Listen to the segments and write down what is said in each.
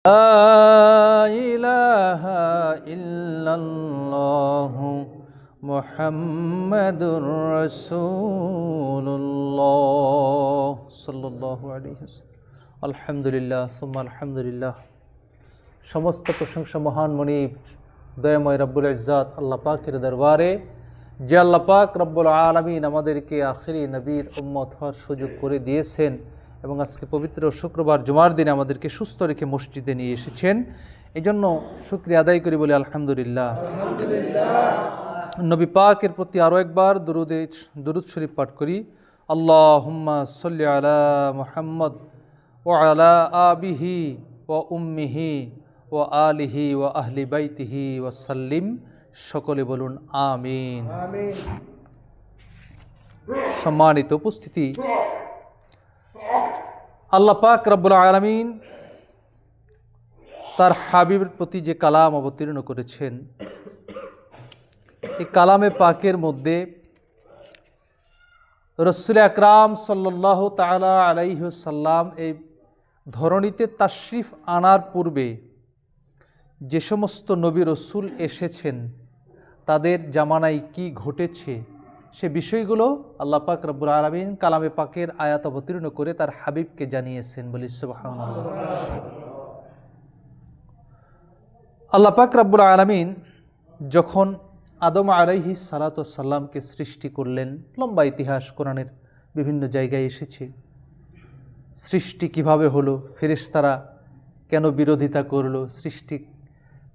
لا إله إلا الله محمد رسول الله صلى الله عليه وسلم আলহামদুলিল্লাহ সুম্মা আলহামদুলিল্লাহ। সমস্ত প্রশংসা মহান মনিব দয়াময় রব্বুল ইজ্জাত আল্লাহ পাকের দরবারে, যে আল্লাহ পাক রব্বুল আলামিন আমাদেরকে আখিরি নবীর উম্মত হওয়ার সুযোগ করে দিয়েছেন এবং আজকে পবিত্র শুক্রবার জুমার দিনে আমাদেরকে সুস্থ রেখে মসজিদে নিয়ে এসেছেন। এই জন্য শুকরিয়া আদায় করি, বলি আলহামদুলিল্লাহ। নবী পাকের প্রতি আরও একবার দুরূদ শরীফ পাঠ করি। আল্লাহুম্মা সাল্লি আলা মুহাম্মদ ওয়া আলা আবিহি ওয়া উম্মিহি ওয়া আলিহি ওয়া আহলি বাইতিহি ওয়া সাল্লিম। সকলে বলুন আমিন। সম্মানিত উপস্থিতি, আল্লাহ পাক রব্বুল আলামিন তার হাবিবের প্রতি যে কালাম অবতীর্ণ করেছেন, এই কালামে পাকের মধ্যে রাসূল আকরাম সাল্লাল্লাহু তাআলা আলাইহি ওয়াসাল্লাম এই ধরণীতে তাশরিফ আনার পূর্বে যে সমস্ত নবী রসুল এসেছেন তাদের জামানায় কি ঘটেছে সে বিষয়গুলো আল্লাহ পাক রব্বুল আলামিন কালামে পাকের আয়াত অবতীর্ণ করে তার হাবিবকে জানিয়েছেন। বলি সুবহানাল্লাহ। আল্লাহ পাক রব্বুল আলামিন যখন আদম আলাইহিস সালাতু ওয়াস সালামকে সৃষ্টি করলেন, লম্বা ইতিহাস কোরআনের বিভিন্ন জায়গায় এসেছে। সৃষ্টি কিভাবে হলো, ফেরেশতারা কেন বিরোধিতা করলো, সৃষ্টি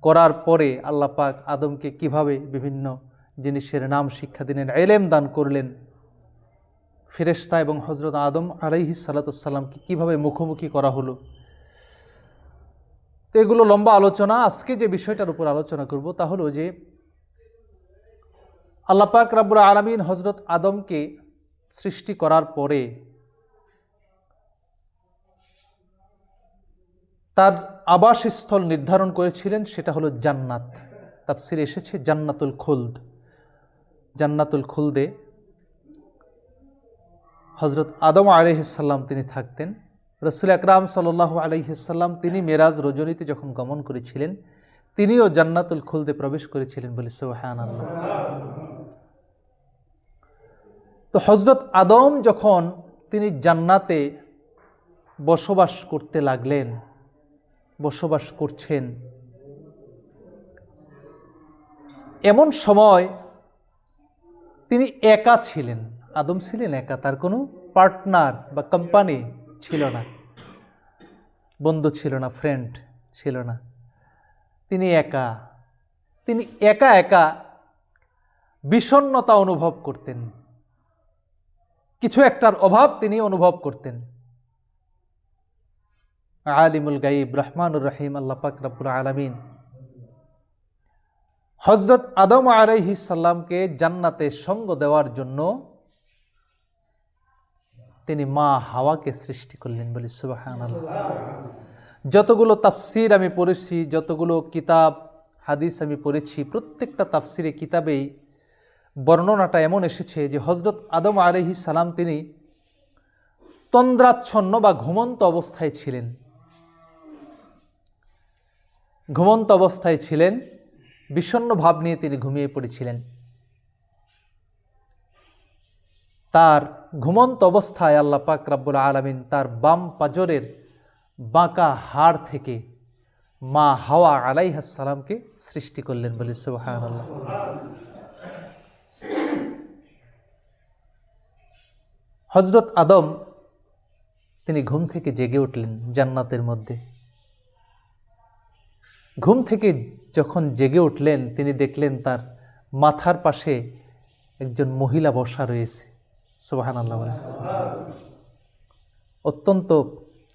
করার পরে আল্লাহ পাক আদমকে কিভাবে বিভিন্ন জিনিসের নাম শিক্ষা দিলেন, ইলম দান করলেন, ফেরেশতা এবং হযরত আদম আলাইহিস সালাতু ওয়াস সালামকে কিভাবে মুখোমুখি করা হলো। তো এগুলো লম্বা আলোচনা। আজকে যে বিষয়টার উপর আলোচনা করব তা হলো যে আল্লাহ পাক রব্বুল আলামিন হযরত আদমকে সৃষ্টি করার পরে তার আবাসস্থল নির্ধারণ করেছিলেন, সেটা হলো জান্নাত। তাফসিরে এসেছে জান্নাতুল খুলদ। জান্নাতুল খুলদে হযরত আদম আলাইহিস সালাম তিনি থাকতেন। রাসূল আকরাম সাল্লাল্লাহু আলাইহি সাল্লাম তিনি মেরাজ রজনীতে যখন গমন করেছিলেন তিনিও জান্নাতুল খুলদে প্রবেশ করেছিলেন। বলি সুবহানাল্লাহ। তো হযরত আদম যখন তিনি জান্নাতে বসবাস করতে লাগলেন, বসবাস করছেন, এমন সময় তিনি একা ছিলেন। আদম ছিলেন একা, তার কোনো পার্টনার বা কোম্পানি ছিল না, বন্ধু ছিল না, ফ্রেন্ড ছিল না। তিনি একা, তিনি একা একা বিষণ্ণতা অনুভব করতেন, কিছু একটার অভাব তিনি অনুভব করতেন। আলিমুল গাইব রহমানুর রহিম আল্লাহ পাক রব্বুল আলামিন হযরত আদম আলাইহিস সালামকে জান্নাতে সঙ্গ দেওয়ার জন্য তিনি মা হাওয়াকে সৃষ্টি করলেন। বলি সুবহানাল্লাহ। যতগুলো তাফসীর আমি পড়েছি, যতগুলো কিতাব হাদিস আমি পড়েছি, প্রত্যেকটা তাফসীরে কিতাবেই বর্ণনাটা এমন এসেছে যে হযরত আদম আলাইহিস সালাম তিনি তন্দ্রাচ্ছন্ন বা ঘুমন্ত অবস্থায় ছিলেন। ঘুমন্ত অবস্থায় ছিলেন, বিষণ্ণ ভাব নিয়ে তিনি ঘুমিয়ে পড়েছিলেন। তার ঘুমন্ত অবস্থায় আল্লাহ পাক রব্বুল আলামিন তার বাম পাজরের বাঁকা হাড় থেকে মা হাওয়া আলাইহিস সালামকে সৃষ্টি করলেন। বলি সুবহানাল্লাহ। হযরত আদম তিনি ঘুম থেকে জেগে উঠলেন জান্নাতের মধ্যে। ঘুম থেকে যখন জেগে উঠলেন তিনি দেখলেন তার মাথার পাশে একজন মহিলা বসা রয়েছে। সুবহানাল্লাহ। অত্যন্ত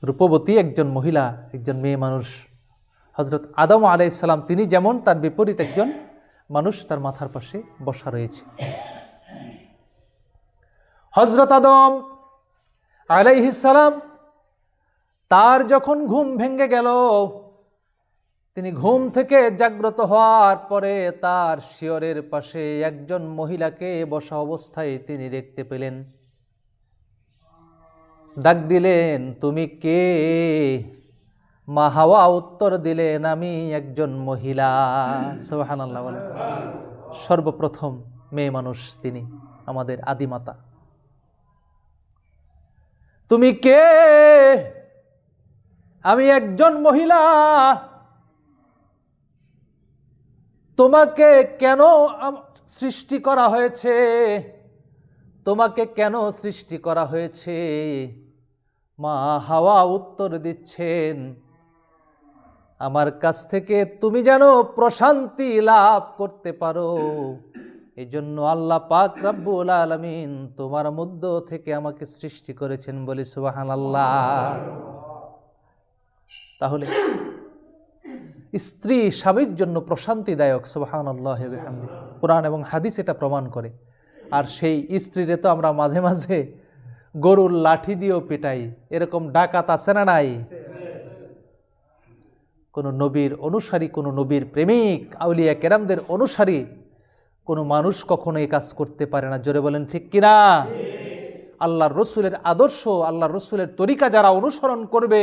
রূপবতী একজন মহিলা, একজন মেয়ে মানুষ। হযরত আদম আলাইহিস সালাম তিনি যেমন, তার বিপরীত একজন মানুষ তার মাথার পাশে বসা রয়েছে। হযরত আদম আলাইহিস সালাম তার যখন ঘুম ভেঙে গেল, তিনি ঘুম থেকে জাগ্রত হওয়ার পরে তার শিয়রের পাশে একজন মহিলাকে বসা অবস্থায় তিনি দেখতে পেলেন। ডাক দিলেন, তুমি কে? মা হাওয়া উত্তর দিলেন, আমি একজন মহিলা। সুবহানাল্লাহ বলেন। সর্বপ্রথম মেয়ে মানুষ তিনি, আমাদের আদিমাতা। তুমি কে? আমি একজন মহিলা। তোমাকে কেন সৃষ্টি করা হয়েছে? তোমাকে কেন সৃষ্টি করা হয়েছে? মা হাওয়া উত্তর দিচ্ছেন, আমার কাছ থেকে তুমি যেন প্রশান্তি লাভ করতে পারো, এই জন্য আল্লাহ পাক রব্বুল আলামিন তোমার মধ্য থেকে আমাকে সৃষ্টি করেছেন। বলি সুবহানাল্লাহ। তাহলে স্ত্রী স্বামীর জন্য প্রশান্তিদায়ক। সুবহানাল্লাহ ওয়া বিহামদিহি। কুরআন এবং হাদিস এটা প্রমাণ করে। আর সেই স্ত্রীরে তো আমরা মাঝে মাঝে গরুর লাঠি দিয়েও পিটাই। এরকম ডাকাত আছে না নাই? কোন নবীর অনুসারী, কোন নবীর প্রেমিক, আউলিয়া কেরামদের অনুসারী কোন মানুষ কখনো এই কাজ করতে পারে না। জোরে বলেন ঠিক কিনা? আল্লাহর রসুলের আদর্শ, আল্লাহর রসুলের তরিকা যারা অনুসরণ করবে,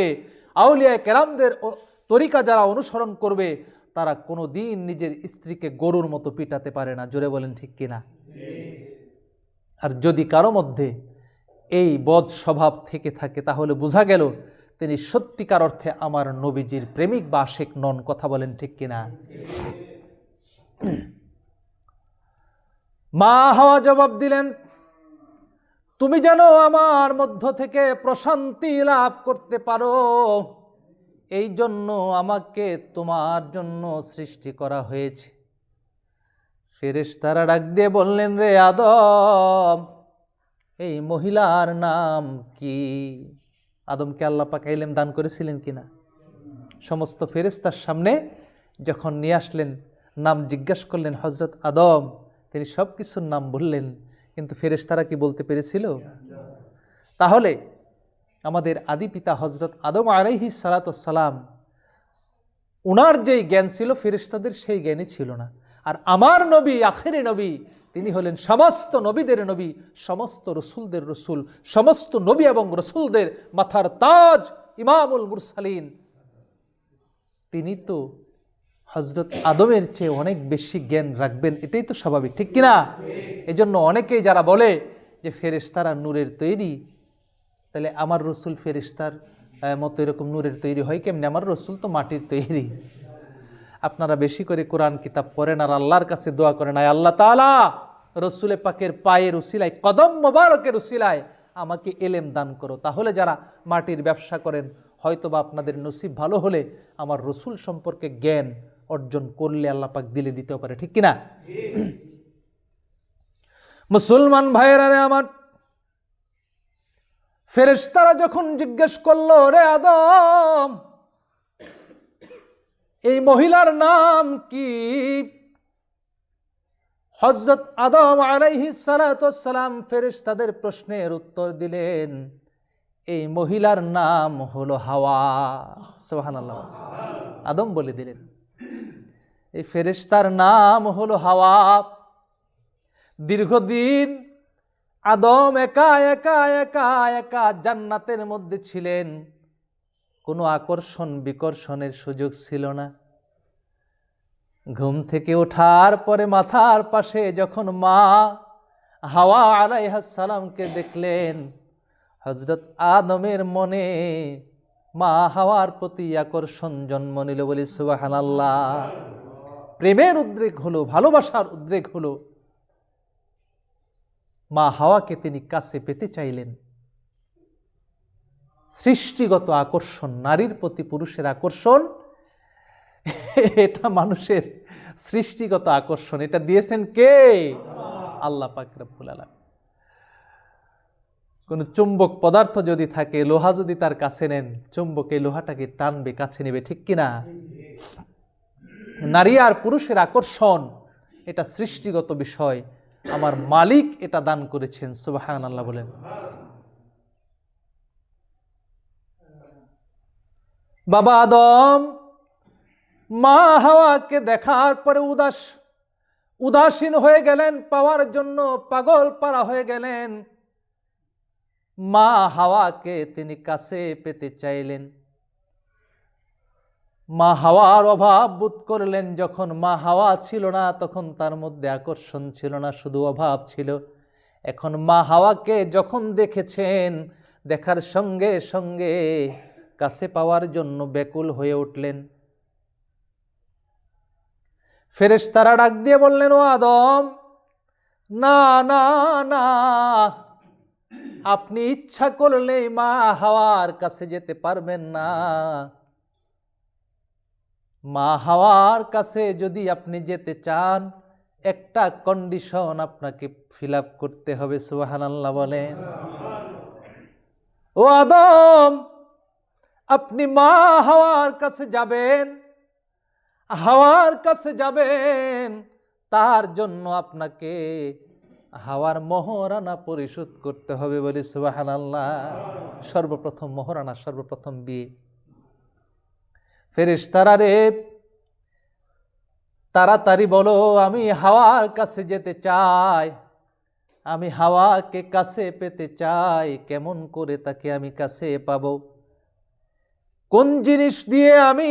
আউলিয়া কেরামদের তরিকা যারা অনুসরণ করবে, তারা কোনোদিন নিজের স্ত্রীকে গরুর মতো পিটাতে পারে না। জোরে বলেন ঠিক কিনা? আর যদি কারো মধ্যে এই বদ স্বভাব থেকে থাকে, তাহলে বোঝা গেল তিনি সত্যিকার অর্থে আমার নবীজির প্রেমিক বা আশিক নন। কথা বলেন ঠিক কিনা? মা হাওয়া জবাব দিলেন, তুমি যেন আমার মধ্য থেকে প্রশান্তি লাভ করতে পারো, এই জন্য আমাকে তোমার জন্য সৃষ্টি করা হয়েছে। ফেরেশতারা ডাক দিয়ে বললেন, রে আদম, এই মহিলার নাম কি? আদমকে আল্লাহ পাক ইলম দান করেছিলেন কিনা? সমস্ত ফেরেশতার সামনে যখন নিয়ে আসলেন, নাম জিজ্ঞাসা করলেন হযরত আদম, তিনি সব কিছুর নাম বললেন, কিন্তু ফেরেশতারা কি বলতে পেরেছিল? তাহলে আমাদের আদি পিতা হযরত আদম আলাইহিস সালাতু ওয়াস সালাম, উনার যেই জ্ঞান ছিল ফেরেশতাদের সেই জ্ঞানই ছিল না। আর আমার নবী, আখেরি নবী, তিনি হলেন সমস্ত নবীদের নবী, সমস্ত রসুলদের রসুল, সমস্ত নবী এবং রসুলদের মাথার তাজ, ইমামুল মুরসালিন। তিনি তো হযরত আদমের চেয়ে অনেক বেশি জ্ঞান রাখবেন, এটাই তো স্বাভাবিক, ঠিক কিনা? এই জন্য অনেকেই যারা বলে যে ফেরেশতারা নূরের তৈরি, তাহলে আমার রসুল ফেরেশতার মতো এরকম নূরের তৈরি হয় কেমনি? আমার রসুল তো মাটির তৈরি। আপনারা বেশি করে কোরআন কিতাব পড়েন আর আল্লাহর কাছে দোয়া করেন, আয় আল্লাহ তাআলা, রসুলে পাকের পায়ের উসিলায়, কদম মোবারকের উসিলায় আমাকে ইলম দান করো। তাহলে যারা মাটির ব্যবসা করেন, হয়তোবা আপনাদের নসিব ভালো হলে আমার রসুল সম্পর্কে জ্ঞান অর্জন করলে আল্লাহ পাক দিলে দিতেও পারে, ঠিক কিনা? মুসলমান ভাইয়েরা আমার, ফেরেশতারা যখন জিজ্ঞেস করলো, রে আদম, এই মহিলার নাম কি? হযরত আদম আলাইহিস সালাতু ওয়াস সালাম ফেরেশতাদের প্রশ্নের উত্তর দিলেন, এই মহিলার নাম হলো হাওয়া। সুবহানাল্লাহ। আদম বলে দিলেন, এই ফেরেশতার নাম হলো হাওয়া। দীর্ঘদিন আদম একা একা একা একা জান্নাতের মধ্যে ছিলেন, কোনো আকর্ষণ বিকর্ষণের সুযোগ ছিল না। ঘুম থেকে ওঠার পরে মাথার পাশে যখন মা হাওয়া আলাইহিস সালামকে দেখলেন, হযরত আদমের মনে মা হাওয়ার প্রতি আকর্ষণ জন্ম নিল। বলি সুবহানাল্লাহ। প্রেমের উদ্রেক হলো, ভালোবাসার উদ্রেক হলো। মা হাওয়াকে তিনি কাছে পেতে চাইলেন। সৃষ্টিগত আকর্ষণ, নারীর প্রতি পুরুষের আকর্ষণ, এটা মানুষের সৃষ্টিগত আকর্ষণ। এটা দিয়েছেন কে? আল্লাহ পাক রব্বুল আলামিন। কোন চুম্বক পদার্থ যদি থাকে, লোহা যদি তার কাছে নেন, চুম্বক এই লোহাটাকে টানবে, কাছে নেবে, ঠিক কিনা? নারী আর পুরুষের আকর্ষণ এটা সৃষ্টিগত বিষয়, আমার মালিক এটা দান করেছেন। সুবহানাল্লাহ বলেন। বাবা আদম মা হাওয়াকে দেখার পরে উদাসীন হয়ে গেলেন, পাওয়ার জন্য পাগল পারা হয়ে গেলেন। মা হাওয়াকে তিনি কাছে পেতে চাইলেন। মা হাওয়ার অভাব বোধ করলেন। যখন মা হাওয়া ছিল না তখন তার মধ্যে আকর্ষণ ছিল না, শুধু অভাব ছিল। এখন মা হাওয়াকে যখন দেখেছেন, দেখার সঙ্গে সঙ্গে কাছে পাওয়ার জন্য ব্যাকুল হয়ে উঠলেন। ফেরেশতারা ডাক দিয়ে বললেন, ও আদম, না না না, আপনি ইচ্ছা করলেই মা হাওয়ার কাছে যেতে পারবেন না। মা হাওয়ার কাছে যদি আপনি যেতে চান, একটা কন্ডিশন আপনাকে ফিল আপ করতে হবে। সুবহানাল্লাহ বলেন। ও আদম, আপনি মা হাওয়ার কাছে যাবেন, হাওয়ার কাছে যাবেন, তার জন্য আপনাকে হাওয়ার মহরানা পরিশোধ করতে হবে। বলি সুবহানাল্লাহ। সর্বপ্রথম মহরানা, সর্বপ্রথম বিয়ে। ফেরেশতারা রে, তাড়াতাড়ি বলো, আমি হাওয়ার কাছে যেতে চাই, আমি হাওয়াকে কাছে পেতে চাই। কেমন করে তাকে আমি কাছে পাবো? কোন জিনিস দিয়ে আমি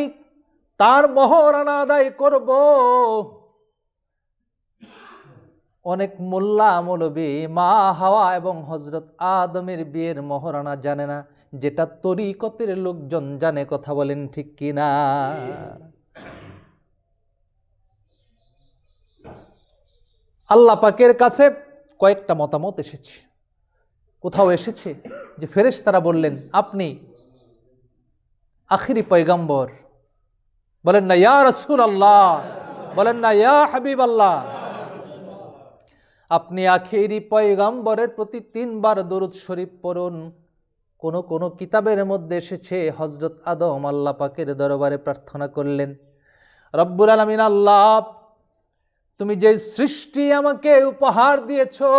তার মহরানা আদায় করব? অনেক মোল্লা মৌলবী মা হাওয়া এবং হযরত আদমের বিয়ের মহরানা জানে না, যেটা তরিকতের লোকজন জানে। কথা বলেন ঠিক কিনা? আল্লাহ পাকের কাছে কয়েকটা মতামত এসেছে। কোথাও এসেছে যে ফেরেশতারা বললেন, আপনি আখিরি পয়গম্বর, বলেন না ইয়া রাসূলুল্লাহ, বলেন না ইয়া হাবিবাল্লাহ। আপনি আখিরি পয়গম্বরের প্রতি 3 বার দরুদ শরীফ পড়ুন। কোন কোন কিতাবের মধ্যে এসেছে হযরত আদম আল্লাহ পাকের দরবারে প্রার্থনা করলেন, রব্বুল আলামিন, আল্লাহ, তুমি যে সৃষ্টি আমাকে উপহার দিয়েছো,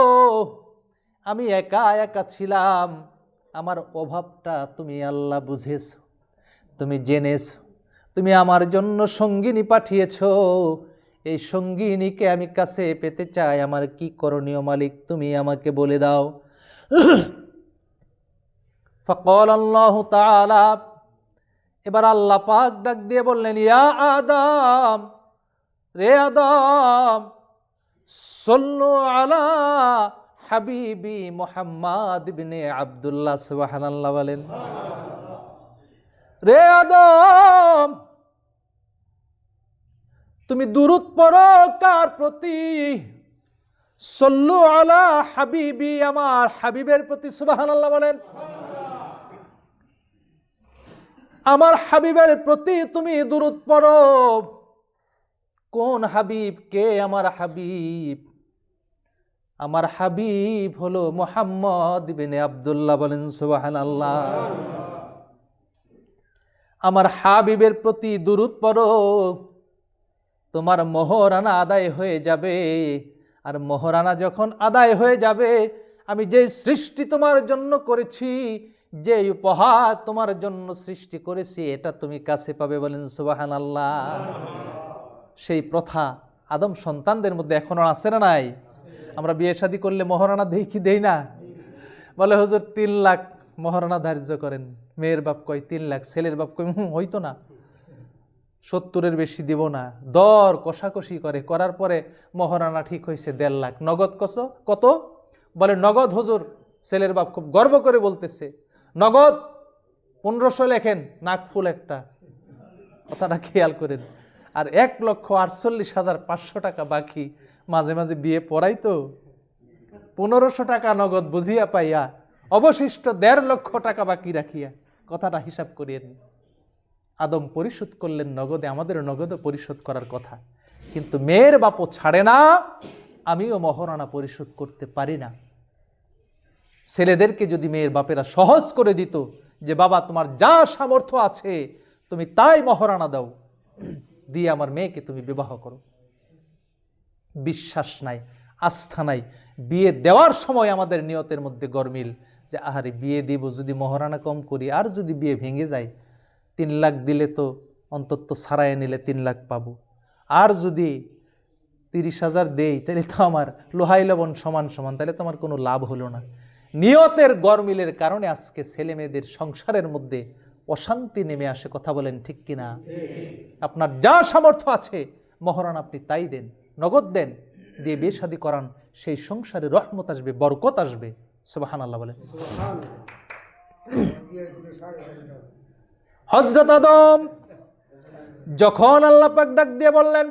আমি একা একা ছিলাম, আমার অভাবটা তুমি আল্লাহ বুঝেছো, তুমি জেনেছো, তুমি আমার জন্য সঙ্গিনী পাঠিয়েছো। এই সঙ্গিনীকে আমি কাছে পেতে চাই, আমার কি করণীয় মালিক তুমি আমাকে বলে দাও। ফাকাল আল্লাহু তাআলা, এবার আল্লাহ পাক ডাক দিয়ে বললেন, ইয়া আদম, রে আদম, সল্লু আলা হাবিবি মুহাম্মদ ইবনে আব্দুল্লাহ। সুবহানাল্লাহ বলেন। রে আদম, তুমি দুরূদ পড়ো কার প্রতি? সল্লু আলা হাবিবি, আমার হাবিবের প্রতি। সুবহানাল্লাহ বলেন। আমার হাবিবের প্রতি তুমি দুরূদ পড়ো। কোন হাবিব? কে আমার হাবিব? আমার হাবিব হলো মুহাম্মদ ইবনে আব্দুল্লাহ। বলেন সুবহানাল্লাহ। আমার হাবিবের প্রতি দুরূদ পড়ো, তোমার মহরানা আদায় হয়ে যাবে। আর মহরানা যখন আদায় হয়ে যাবে, আমি যে সৃষ্টি তোমার জন্য করেছি, যে উপহার তোমার জন্য সৃষ্টি করেছি, এটা তুমি কাছে পাবে। বলেন সুবহানাল্লাহ। সেই প্রথা আদম সন্তানদের মধ্যে এখনো আছে না নাই? আমরা বিয়ে শাদী করলে মহরানা দেই কি দেই না? বলে হুজুর 3 লাখ মহরানা ধার্য করেন। মেয়ের বাপ কয় 3 লাখ, ছেলের বাপ কয় হইতো না, 70-এর বেশি দিব না। দর কষাকষি করার পরে মহরানা ঠিক হয়েছে 1.5 লাখ। নগদ কত? বলে নগদ হুজুর। ছেলের বাপ খুব গর্ব করে বলতেছে, নগদ 1500 লেখেন, নাক ফুল একটা। কথাটা খেয়াল করেন। আর 1,48,500 টাকা বাকি। মাঝে মাঝে বিয়ে পড়াই তো 1500 টাকা নগদ বুঝিয়া পাইয়া অবশিষ্ট 1.5 লক্ষ টাকা বাকি রাখিয়া। কথাটা হিসাব করিয়ে নি। আদম পরিশোধ করলেন নগদে, আমাদের নগদে পরিশোধ করার কথা, কিন্তু মেয়ের বাপও ছাড়ে না, আমিও মহরানা পরিশোধ করতে পারি না। ছেলেদেরকে যদি মেয়ের বাপেরা সহজ করে দিত যে বাবা তোমার যা সামর্থ্য আছে তুমি তাই মহরানা দাও, দিয়ে আমার মেয়েকে তুমি বিবাহ করো। বিশ্বাস নাই, আস্থা নাই। বিয়ে দেওয়ার সময় আমাদের নিয়তের মধ্যে গরমিল যে আহারে বিয়ে দিব, যদি মহরানা কম করি, আর যদি বিয়ে ভেঙে যায় 3 লাখ দিলে তো অন্তত সারায় নিলে 3 লাখ পাবো, আর যদি 30,000 দেই তাহলে তো আমার লোহাই লবণ সমান সমান, তাহলে তো আমার কোনো লাভ হলো না। নিয়তের গরমিলের কারণে আজকে ছেলে মেয়েদের সংসারের মধ্যে অশান্তি নেমে আসে। কথা বলেন ঠিক কিনা? আপনার যা সামর্থ্য আছে মহরান আপনি তাই দেন, নগদ দেন, দিয়ে বিয়ে শাদী করান, সেই সংসারে রহমত আসবে, বরকত আসবে। সুবহানাল্লাহ বলেন। হযরত আদম যখন আল্লাহ পাক ডাক দিয়ে বললেন,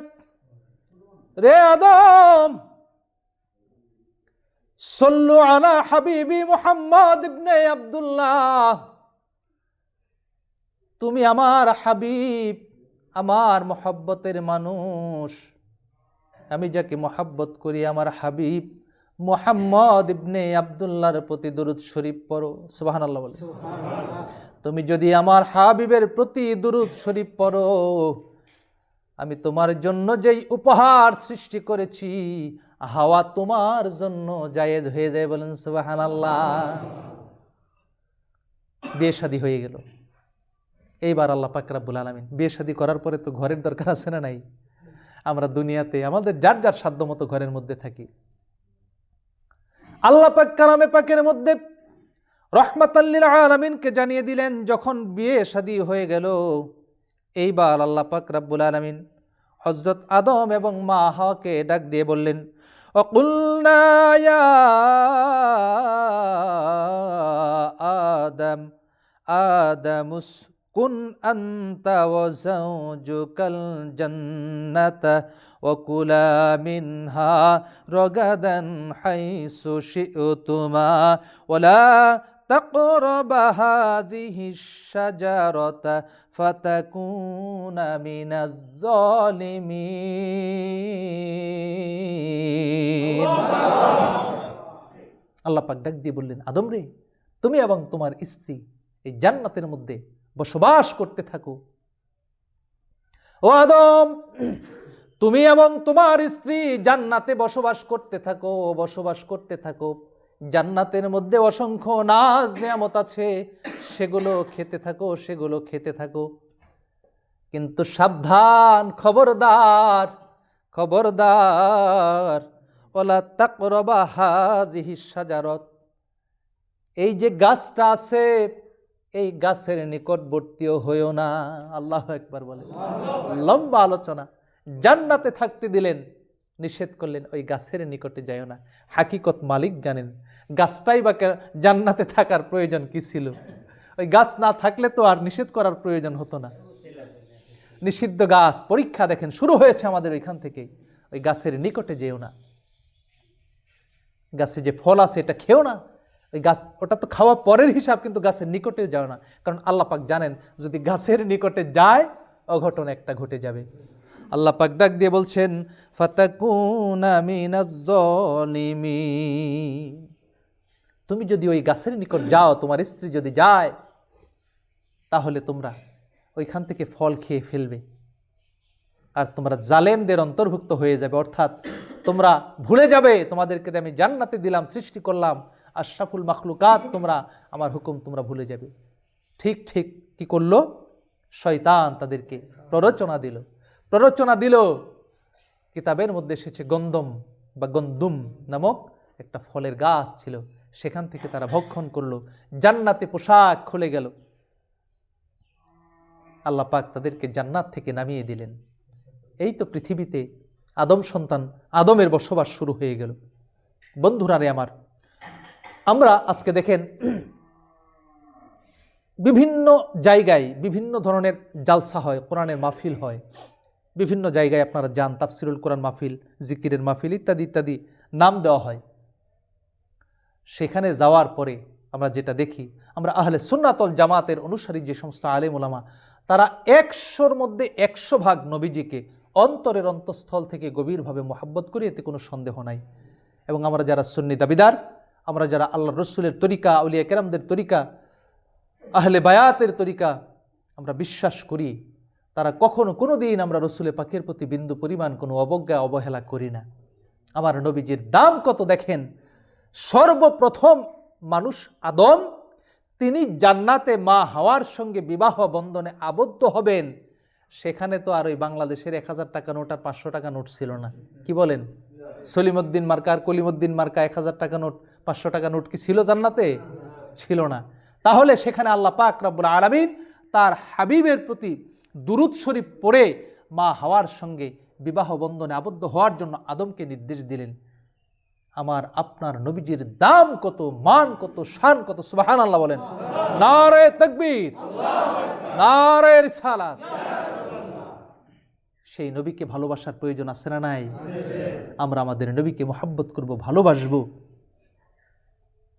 রে আদম, সল্লু আলা হাবিবি মুহাম্মদ ইবনে আব্দুল্লাহ, তুমি আমার হাবিব, আমার মহব্বতের মানুষ, আমি যাকে মহব্বত করি, আমার হাবিব মুহাম্মদ ইবনে আব্দুল্লাহর প্রতি দরুদ শরীফ পড়ো। সুবহানাল্লাহ বলো। তুমি যদি আমার হাবিবের প্রতি দরুদ শরীফ পড়ো, আমি তোমার জন্য যেই উপহার সৃষ্টি করেছি, হাওয়া তোমার জন্য জায়েজ হয়ে যায়। বলেন সুবহানাল্লাহ। বিয়ে শাদী হয়ে গেল। এইবার আল্লাহ পাক রব্বুল আলামিন, বিয়ে শাদী করার পরে তো ঘরের দরকার আছে না নাই? আমরা দুনিয়াতে আমাদের যার যার সাধ্য মতো ঘরের মধ্যে থাকি। আল্লাহ পাক কালামে পাকের মধ্যে রহমাতাল লিল আলামিনকে জানিয়ে দিলেন, যখন বিয়ে শাদী হয়ে গেল, এইবার আল্লাহ পাক রব্বুল আলামিন হযরত আদম এবং মা হাওয়াকে ডাক দিয়ে বললেন, ওয়াকুলনা ইয়া আদম আদামুস কুন আনতা ওয়া যাওজুকাল জান্নাতা ওয়া কুলা মিনহা রাগাদান হাইসু শি'তুমা ওয়া লা তাকরাবা হাযিহিশ শাজারাতা ফাতাকুনা মিনাজ যালিমিন। আল্লাহ পাক ডাক দিয়ে বললেন, আদম রে, তুমি এবং তোমার স্ত্রী এই জান্নাতের মধ্যে বসবাস করতে থাকো। ও আদম, তুমি এবং তোমার স্ত্রী জান্নাতে বসবাস করতে থাকো, বসবাস করতে থাকো। জান্নাতের মধ্যে অসংখ্য নাজ নেয়ামত আছে, সেগুলো খেতে থাকো, সেগুলো খেতে থাকো। কিন্তু সাবধান, খবরদার, খবরদার, ওয়ালা তাকরাবা হাযিহিশ শাজারাত, এই যে গাছটা আছে, এই গাছের নিকটবর্তীও হইও না। আল্লাহু আকবার বলে। লম্বা আলোচনা। জান্নাতে থাকতে দিলেন, নিষেধ করলেন ওই গাছের নিকটে যাইও না। হাকিকত মালিক জানেন, গাছটাই বা জান্নাতে থাকার প্রয়োজন কি ছিল? ওই গাছ না থাকলে তো আর নিষেধ করার প্রয়োজন হতো না। নিষিদ্ধ গাছ, পরীক্ষা দেখেন শুরু হয়েছে আমাদের ওইখান থেকেই। ওই গাছের নিকটে যেও না। গাছে যে ফল আছে এটা খেও না। ওই গাছ, ওটা তো খাওয়া পরের হিসাব, কিন্তু গাছের নিকটে যাও না। কারণ আল্লাহ পাক জানেন যদি গাছের নিকটে যায় অঘটন একটা ঘটে যাবে। আল্লাহ পাক ডাক দিয়ে বলছেন, ফাতাকুনা মিনাজ যালিমিন, তুমি যদি ওই গাছের নিকট যাও, তোমার স্ত্রী যদি যায়, তাহলে তোমরা ওইখান থেকে ফল খেয়ে ফেলবে আর তোমরা জালেমদের অন্তর্ভুক্ত হয়ে যাবে। অর্থাৎ তোমরা ভুলে যাবে তোমাদেরকে আমি জান্নাতে দিলাম, সৃষ্টি করলাম, আশরাফুল মাখলুকাত, তোমরা আমার হুকুম তোমরা ভুলে যাবে। ঠিক ঠিক কি করলো? শয়তান তাদেরকে প্ররোচনা দিল। প্ররোচনা দিল, কিতাবের মধ্যে এসেছে গন্ধম বা গন্দুম নামক একটা ফলের গাছ ছিল, সেখান থেকে তারা ভক্ষণ করলো, জান্নাতে পোশাক খুলে গেল। আল্লাহ পাক তাদেরকে জান্নাত থেকে নামিয়ে দিলেন। এই তো পৃথিবীতে আদম সন্তান আদমের বসবাস শুরু হয়ে গেল। বন্ধুরা রে আমার, আমরা আজকে দেখেন বিভিন্ন জায়গায় বিভিন্ন ধরনের জালসা হয়, কোরআনের মাহফিল হয়, বিভিন্ন জায়গায় আপনারা যান, তাফসিরুল কোরআন মাহফিল, জিকিরের মাহফিল ইত্যাদি ইত্যাদি নাম দেওয়া হয়। সেখানে যাওয়ার পরে আমরা যেটা দেখি, আমরা আহলে সুন্নাত ওয়াল জামাতের অনুসারী যে সমস্ত আলেম ওলামা, তারা 100-র মধ্যে 100 ভাগ নবীজিকে অন্তরের অন্তঃস্থল থেকে গভীরভাবে মহব্বত করি, এতে কোনো সন্দেহ নাই। এবং আমরা যারা সুন্নি দাবিদার, আমরা যারা আল্লাহ রসুলের তরিকা, আউলিয়া কেরামদের তরিকা, আহলে বায়াতের তরিকা আমরা বিশ্বাস করি, তারা কখনো কোনো দিন আমরা রসুলে পাকের প্রতি বিন্দু পরিমাণ কোনো অবজ্ঞা অবহেলা করি না। আমার নবীজির দাম কত দেখেন। সর্বপ্রথম মানুষ আদম, তিনি জান্নাতে মা হাওয়ার সঙ্গে বিবাহ বন্ধনে আবদ্ধ হবেন। সেখানে তো আর ওই বাংলাদেশের 1000 টাকা নোট আর 500 টাকা নোট ছিল না। কি বলেন? সলিমউদ্দিন মার্কা আর কলিমউদ্দিন মার্কা 1000 টাকা নোট 500 টাকা নোট কি ছিল জান্নাতে? ছিল না। তাহলে সেখানে আল্লাহ পাক রব্বুল আলামিন তার হাবিবের প্রতি দুরূদ শরীফ পড়ে মা হাওয়ার সঙ্গে বিবাহ বন্ধনে আবদ্ধ হওয়ার জন্য আদমকে নির্দেশ দিলেন। আমার আপনার নবীজির দাম কত, মান কত, শান কত! সুবহানাল্লাহ বলেন। নারে তাকবীর, নারে রিসালাত। সেই নবীকে ভালোবাসার প্রয়োজন আছে না নাই? আমরা আমাদের নবীকে মহব্বত করব, ভালোবাসবো।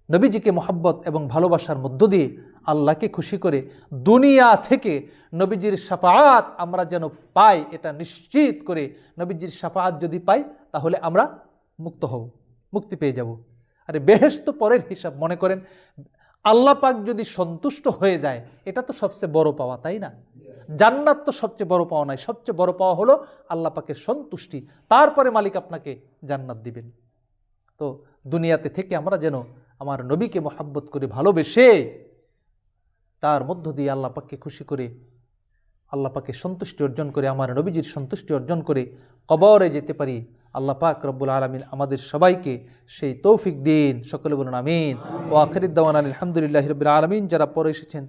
নবীজিকে মহব্বত এবং ভালোবাসার মধ্য দিয়ে আল্লাহকে খুশি করে দুনিয়া থেকে নবীজির শাফাআত আমরা যেন পাই, এটা নিশ্চিত করে নবীজির শাফাআত যদি পাই তাহলে আমরা মুক্ত হব, মুক্তি পেয়ে যাব। আরে বেহেশত পরের হিসাব। মনে করেন আল্লাহ পাক যদি সন্তুষ্ট হয়ে যায়, এটা তো সবচেয়ে বড় পাওয়া, তাই না? জান্নাত তো সবচেয়ে বড় পাওয়া নাই, সবচেয়ে বড় পাওয়া হলো আল্লাহ পাকের সন্তুষ্টি, তারপরে মালিক আপনাকে জান্নাত দিবেন। তো দুনিয়াতে থেকে আমরা যেন আমার নবীকে মহব্বত করে ভালোবেসে তার মধ্য দিয়ে আল্লাহ পাককে খুশি করে, আল্লাহ পাকের সন্তুষ্টি অর্জন করে, আমার নবীজির সন্তুষ্টি অর্জন করে কবরে যেতে পারি। আল্লাহ পাক রব্বুল আলামিন আমাদের সবাইকে সেই তৌফিক দিন। সকলে বলুন আমিন। ওয়া আখিরুদ দাওয়ানা আলহামদুলিল্লাহি রাব্বিল আলামিন। যারা পরে এসেছেন